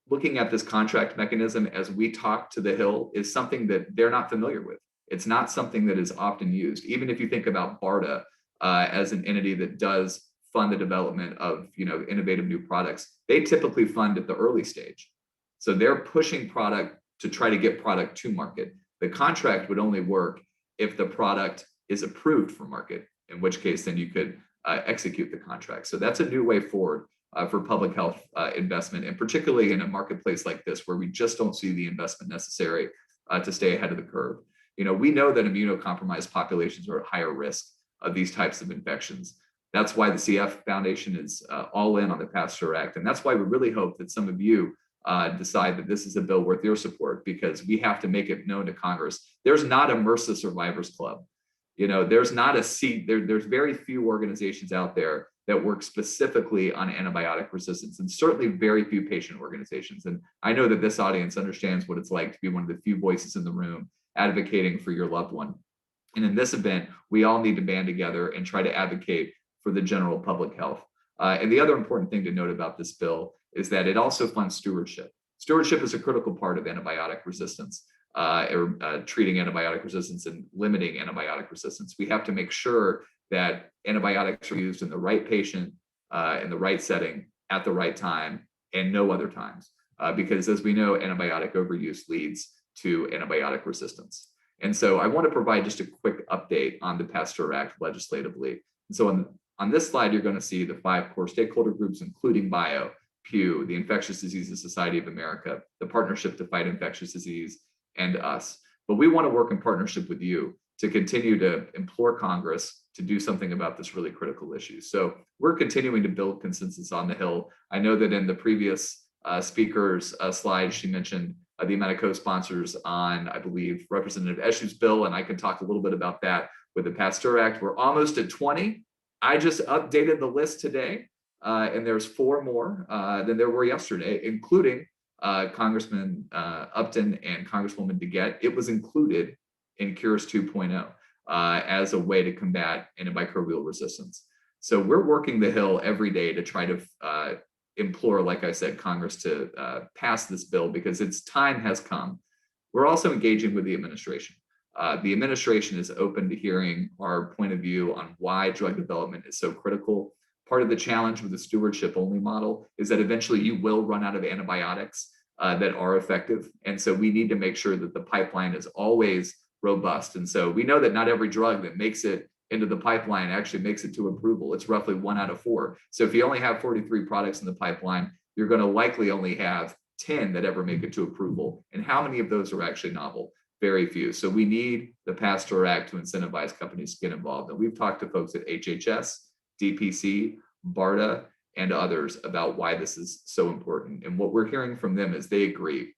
looking at this contract mechanism as we talk to the Hill is something that they're not familiar with. It's not something that is often used. Even if you think about BARDA as an entity that does fund the development of innovative new products, they typically fund at the early stage. So they're pushing product to try to get product to market. The contract would only work if the product is approved for market, in which case then you could execute the contract. So that's a new way forward for public health investment, and particularly in a marketplace like this where we just don't see the investment necessary to stay ahead of the curve. We know that immunocompromised populations are at higher risk of these types of infections. That's why the CF Foundation is all in on the PASTEUR Act. And that's why we really hope that some of you decide that this is a bill worth your support, because we have to make it known to Congress. There's not a MRSA Survivors Club. There's not a seat. There's very few organizations out there that work specifically on antibiotic resistance, and certainly very few patient organizations. And I know that this audience understands what it's like to be one of the few voices in the room advocating for your loved one. And in this event, we all need to band together and try to advocate for the general public health. And the other important thing to note about this bill is that it also funds stewardship. Stewardship is a critical part of antibiotic resistance, treating antibiotic resistance and limiting antibiotic resistance. We have to make sure that antibiotics are used in the right patient, in the right setting, at the right time, and no other times. Because as we know, antibiotic overuse leads to antibiotic resistance. And so I want to provide just a quick update on the PASTEUR Act legislatively. And so on this slide, you're going to see the 5 core stakeholder groups, including BIO, Pew, the Infectious Diseases Society of America, the Partnership to Fight Infectious Disease, and us. But we want to work in partnership with you to continue to implore Congress to do something about this really critical issue. So we're continuing to build consensus on the Hill. I know that in the previous speaker's slide, she mentioned the amount of co-sponsors on, I believe, Representative Eschew's bill, and I can talk a little bit about that with the PASTEUR Act. We're almost at 20. I just updated the list today, and there's 4 more than there were yesterday, including Congressman Upton and Congresswoman DeGette. It was included in Cures 2.0 as a way to combat antimicrobial resistance. So we're working the Hill every day to try to implore, like I said, Congress to pass this bill because its time has come. We're also engaging with the administration. The administration is open to hearing our point of view on why drug development is so critical. Part of the challenge with the stewardship only model is that eventually you will run out of antibiotics that are effective. And so we need to make sure that the pipeline is always robust. And so we know that not every drug that makes it into the pipeline actually makes it to approval. It's roughly 1 out of 4. So if you only have 43 products in the pipeline, you're going to likely only have 10 that ever make it to approval. And how many of those are actually novel? Very few. So we need the PASTEUR Act to incentivize companies to get involved. And we've talked to folks at HHS, DPC, BARDA, and others about why this is so important. And what we're hearing from them is they agree.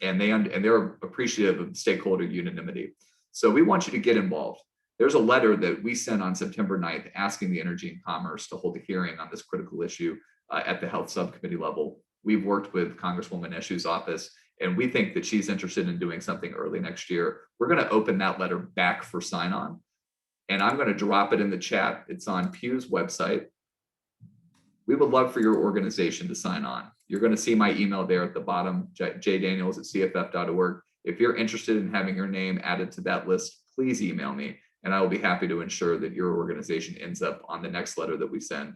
And they're appreciative of stakeholder unanimity. So we want you to get involved. There's a letter that we sent on September 9th asking the Energy and Commerce to hold a hearing on this critical issue at the health subcommittee level. We've worked with Congresswoman Eschew's office, and we think that she's interested in doing something early next year. We're going to open that letter back for sign-on, and I'm going to drop it in the chat. It's on Pew's website. We would love for your organization to sign on. You're going to see my email there at the bottom, jdaniels@cff.org. If you're interested in having your name added to that list, please email me, and I will be happy to ensure that your organization ends up on the next letter that we send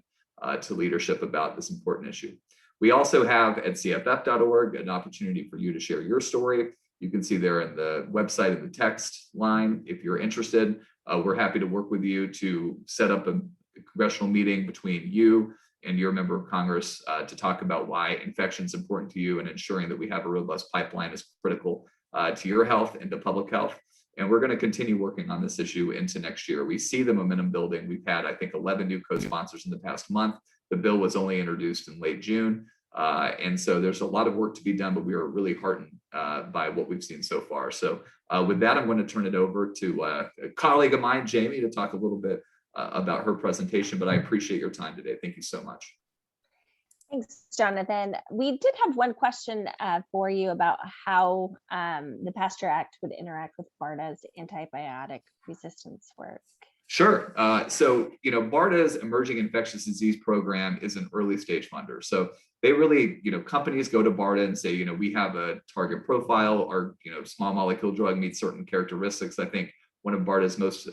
to leadership about this important issue. We also have at cff.org an opportunity for you to share your story. You can see there in the website in the text line. If you're interested, we're happy to work with you to set up a congressional meeting between you and your member of Congress to talk about why infection is important to you, and ensuring that we have a robust pipeline is critical to your health and to public health. And we're going to continue working on this issue into next year. We see the momentum building. We've had, I think, 11 new co-sponsors in the past month. The bill was only introduced in late June. And so there's a lot of work to be done, but we are really heartened by what we've seen so far. So with that, I'm going to turn it over to a colleague of mine, Jamie, to talk a little bit about her presentation, but I appreciate your time today. Thank you so much. Thanks, Jonathan. We did have one question for you about how the PASTEUR Act would interact with BARDA's antibiotic resistance work. Sure. So, BARDA's Emerging Infectious Disease Program is an early stage funder. So they really, companies go to BARDA and say, we have a target profile, or, small molecule drug meets certain characteristics. I think one of BARDA's most,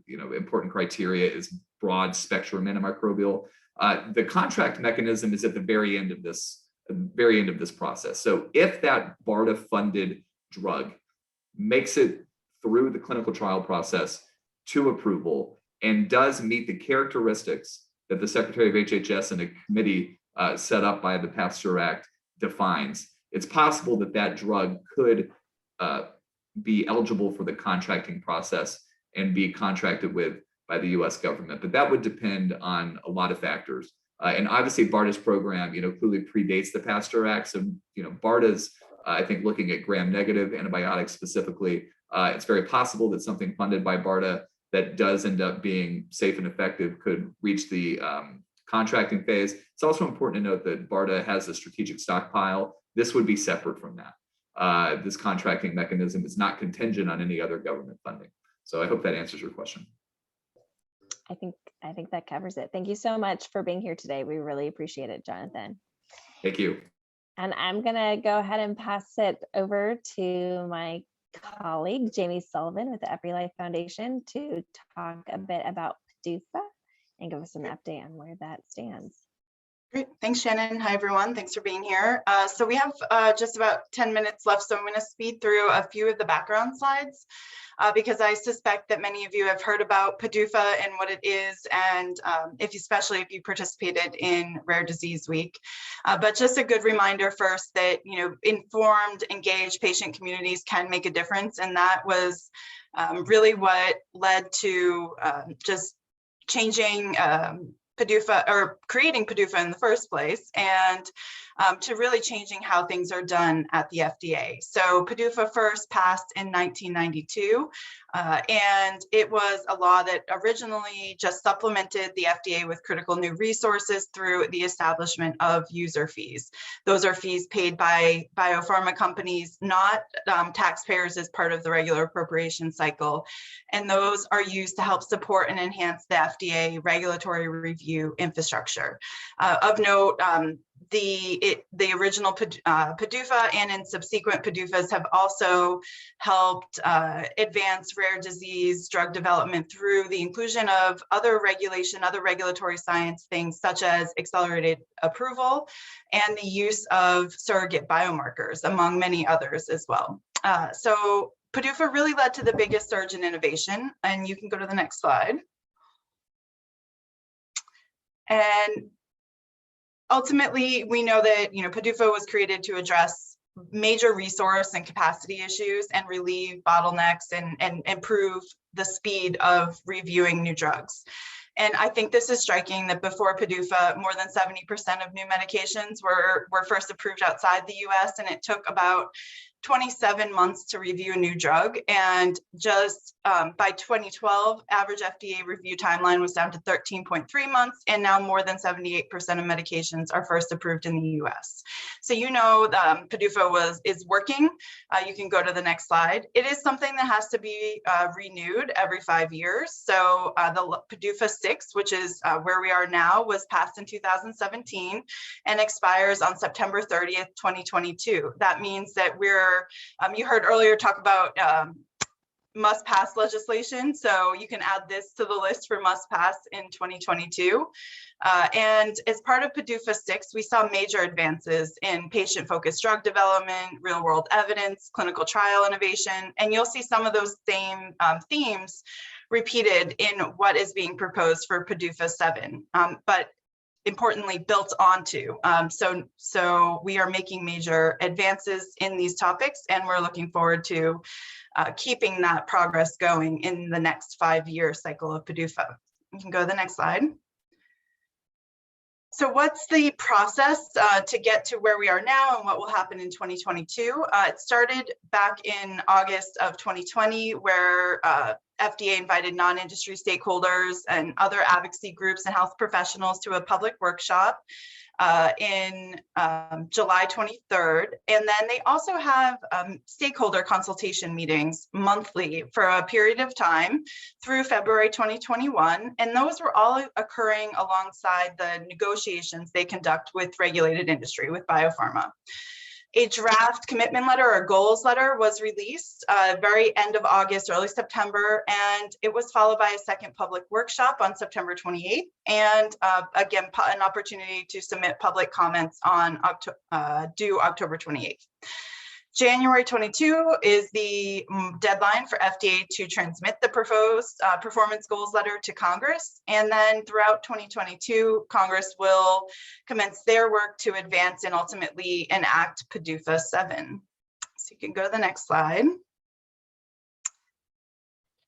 important criteria is broad spectrum antimicrobial. The contract mechanism is at the very end of this process. So if that BARDA funded drug makes it through the clinical trial process to approval and does meet the characteristics that the Secretary of HHS and a committee set up by the PASTEUR Act defines, it's possible that that drug could be eligible for the contracting process and be contracted with by the US government. But that would depend on a lot of factors. And obviously BARDA's program, clearly predates the PASTEUR Act. So, BARDA's, I think, looking at gram-negative antibiotics specifically. It's very possible that something funded by BARDA that does end up being safe and effective could reach the contracting phase. It's also important to note that BARDA has a strategic stockpile. This would be separate from that. This contracting mechanism is not contingent on any other government funding. So I hope that answers your question. I think that covers it. Thank you so much for being here today. We really appreciate it, Jonathan. Thank you. And I'm gonna go ahead and pass it over to my colleague, Jamie Sullivan with the EveryLife Foundation, to talk a bit about Padufa and give us an update on where that stands. Great. Thanks, Shannon. Hi, everyone. Thanks for being here. So we have just about 10 minutes left, so I'm going to speed through a few of the background slides because I suspect that many of you have heard about Padufa and what it is, and especially if you participated in Rare Disease Week. But just a good reminder first that, informed, engaged patient communities can make a difference, and that was really what led to just changing PDUFA, or creating PDUFA in the first place, and to really changing how things are done at the FDA. So PDUFA first passed in 1992, and it was a law that originally just supplemented the FDA with critical new resources through the establishment of user fees. Those are fees paid by biopharma companies, not taxpayers, as part of the regular appropriation cycle. And those are used to help support and enhance the FDA regulatory review infrastructure. Of note, the original PDUFA and in subsequent PDUFAs have also helped advance rare disease drug development through the inclusion of other regulatory science things such as accelerated approval and the use of surrogate biomarkers, among many others as well. So PDUFA really led to the biggest surge in innovation, and you can go to the next slide. And ultimately, we know that PDUFA was created to address major resource and capacity issues and relieve bottlenecks and improve the speed of reviewing new drugs. And I think this is striking that before PDUFA, more than 70% of new medications were first approved outside the US, and it took about 27 months to review a new drug. And just by 2012, average FDA review timeline was down to 13.3 months, and now more than 78% of medications are first approved in the US. So PDUFA is working. You can go to the next slide. It is something that has to be renewed every 5 years. So the PDUFA 6, which is where we are now, was passed in 2017 and expires on September 30th, 2022. That means that you heard earlier talk about must pass legislation. So you can add this to the list for must pass in 2022. And as part of PDUFA 6, we saw major advances in patient-focused drug development, real-world evidence, clinical trial innovation, and you'll see some of those same themes repeated in what is being proposed for PDUFA 7. But importantly, built onto. So we are making major advances in these topics, and we're looking forward to keeping that progress going in the next 5-year cycle of PDUFA. You can go to the next slide. So what's the process to get to where we are now and what will happen in 2022? It started back in August of 2020, where FDA invited non-industry stakeholders and other advocacy groups and health professionals to a public workshop in July 23rd. And then they also have stakeholder consultation meetings monthly for a period of time through February 2021. And those were all occurring alongside the negotiations they conduct with regulated industry, with biopharma. A draft commitment letter or goals letter was released very end of August, early September, and it was followed by a second public workshop on September 28th, and again, an opportunity to submit public comments on due October 28th. January 22 is the deadline for FDA to transmit the proposed performance goals letter to Congress. And then throughout 2022, Congress will commence their work to advance and ultimately enact PDUFA 7. So you can go to the next slide.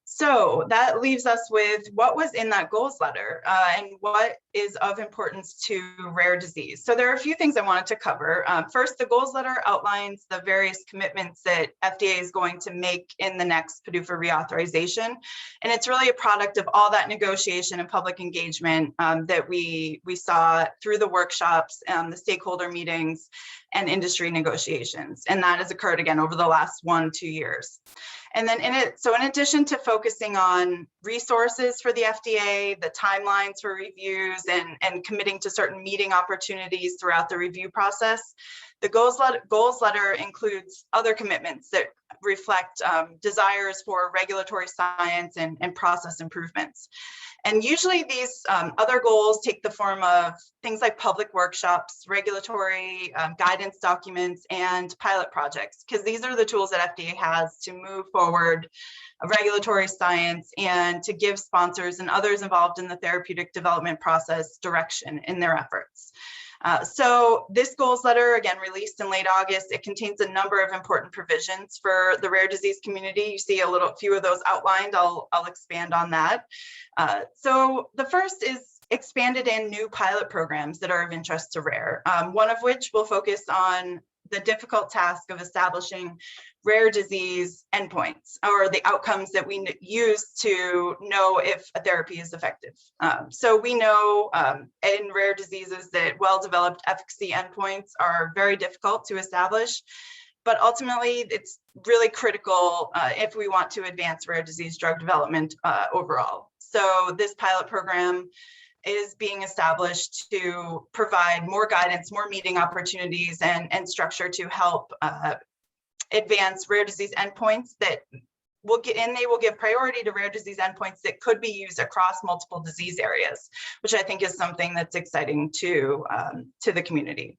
So that leaves us with what was in that goals letter and what is of importance to rare disease. So there are a few things I wanted to cover. First, the goals letter outlines the various commitments that FDA is going to make in the next PDUFA reauthorization. And it's really a product of all that negotiation and public engagement that we saw through the workshops, the stakeholder meetings, and industry negotiations. And that has occurred again over the last 1-2 years. And then in addition to focusing on resources for the FDA, the timelines for reviews, and committing to certain meeting opportunities throughout the review process, the goals letter includes other commitments that reflect desires for regulatory science and process improvements. And usually these other goals take the form of things like public workshops, regulatory guidance documents, and pilot projects, because these are the tools that FDA has to move forward regulatory science and to give sponsors and others involved in the therapeutic development process direction in their efforts. So this goals letter, again, released in late August, it contains a number of important provisions for the rare disease community. You see a few of those outlined. I'll expand on that. So the first is expanded in new pilot programs that are of interest to rare, one of which will focus on the difficult task of establishing rare disease endpoints, or the outcomes that we use to know if a therapy is effective. So we know in rare diseases that well-developed efficacy endpoints are very difficult to establish, but ultimately it's really critical if we want to advance rare disease drug development overall. So this pilot program is being established to provide more guidance, more meeting opportunities, and structure to help advance rare disease endpoints that will get, and they will give priority to rare disease endpoints that could be used across multiple disease areas, which I think is something that's exciting to the community.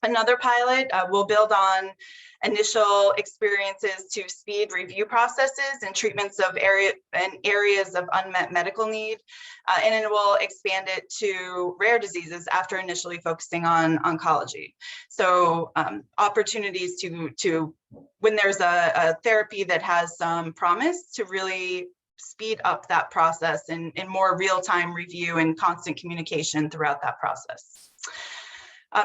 Another pilot will build on initial experiences to speed review processes and treatments of areas of unmet medical need, and it will expand it to rare diseases after initially focusing on oncology. So opportunities to when there's a therapy that has some promise, to really speed up that process in more real-time review and constant communication throughout that process.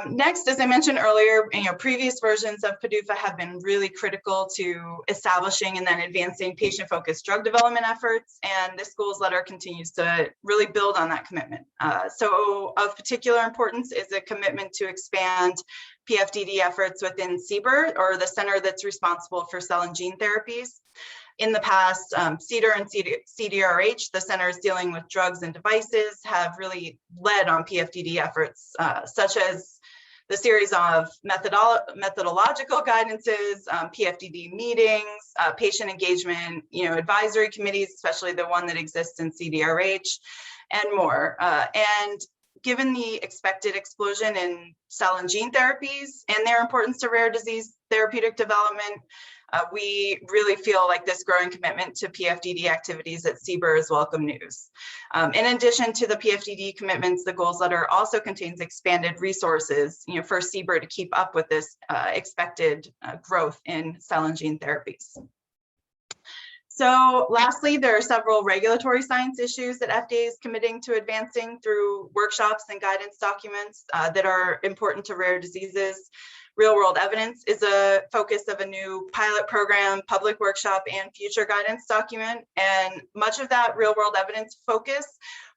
Next, as I mentioned earlier, previous versions of Padufa have been really critical to establishing and then advancing patient-focused drug development efforts, and this goals letter continues to really build on that commitment. So of particular importance is a commitment to expand PFDD efforts within CBER, or the center that's responsible for cell and gene therapies. In the past, CDER and CDRH, the centers dealing with drugs and devices, have really led on PFDD efforts, such as the series of methodological guidances, PFDD meetings, patient engagement, advisory committees, especially the one that exists in CDRH, and more. And given the expected explosion in cell and gene therapies and their importance to rare disease therapeutic development, we really feel like this growing commitment to PFDD activities at CBER is welcome news. In addition to the PFDD commitments, the goals letter also contains expanded resources, for CBER to keep up with this expected growth in cell and gene therapies. So lastly, there are several regulatory science issues that FDA is committing to advancing through workshops and guidance documents that are important to rare diseases. Real world evidence is a focus of a new pilot program, public workshop, and future guidance document. And much of that real world evidence focus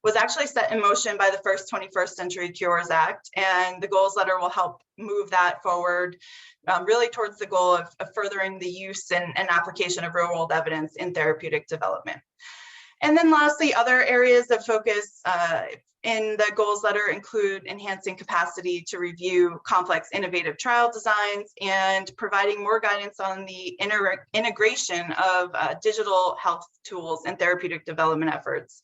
was actually set in motion by the first 21st Century Cures Act. And the goals letter will help move that forward, really towards the goal of furthering the use and application of real world evidence in therapeutic development. And then lastly, other areas of focus in the goals letter include enhancing capacity to review complex innovative trial designs and providing more guidance on the integration of digital health tools and therapeutic development efforts.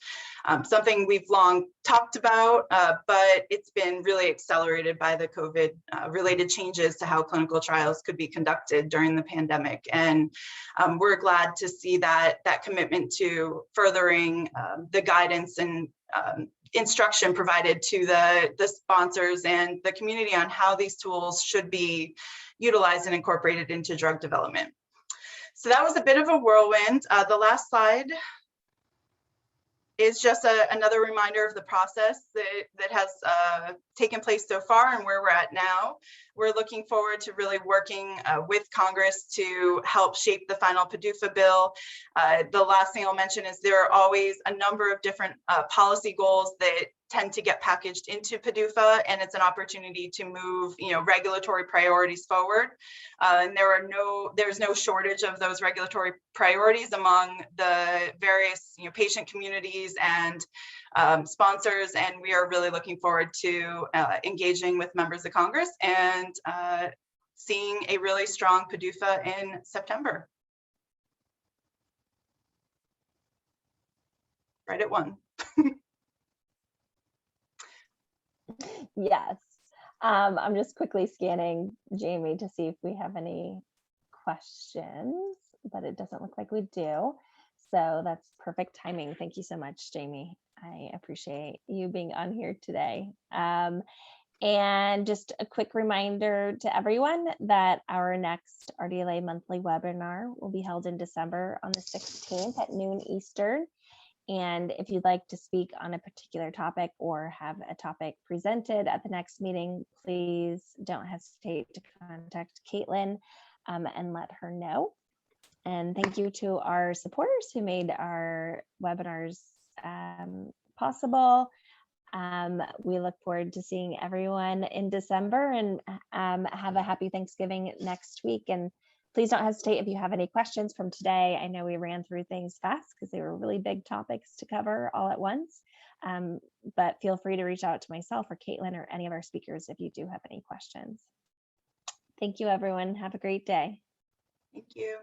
Something we've long talked about, but it's been really accelerated by the COVID related changes to how clinical trials could be conducted during the pandemic. And we're glad to see that commitment to furthering the guidance and instruction provided to the sponsors and the community on how these tools should be utilized and incorporated into drug development. So that was a bit of a whirlwind. The last slide is just another reminder of the process that has taken place so far and where we're at now. We're looking forward to really working with Congress to help shape the final Padufa bill. The last thing I'll mention is there are always a number of different policy goals that tend to get packaged into Padufa, and it's an opportunity to move, regulatory priorities forward. And there's no shortage of those regulatory priorities among the various, patient communities and sponsors, and we are really looking forward to engaging with members of Congress and seeing a really strong Padufa in September. Right at 1. Yes. I'm just quickly scanning Jamie to see if we have any questions, but it doesn't look like we do. So that's perfect timing. Thank you so much, Jamie. I appreciate you being on here today. And just a quick reminder to everyone that our next RDLA monthly webinar will be held in December on the 16th at noon Eastern. And if you'd like to speak on a particular topic or have a topic presented at the next meeting, please don't hesitate to contact Caitlin and let her know. And thank you to our supporters who made our webinars possible. We look forward to seeing everyone in December, and have a happy Thanksgiving next week. And please don't hesitate if you have any questions from today. I know we ran through things fast because they were really big topics to cover all at once. But feel free to reach out to myself or Caitlin or any of our speakers if you do have any questions. Thank you, everyone. Have a great day. Thank you.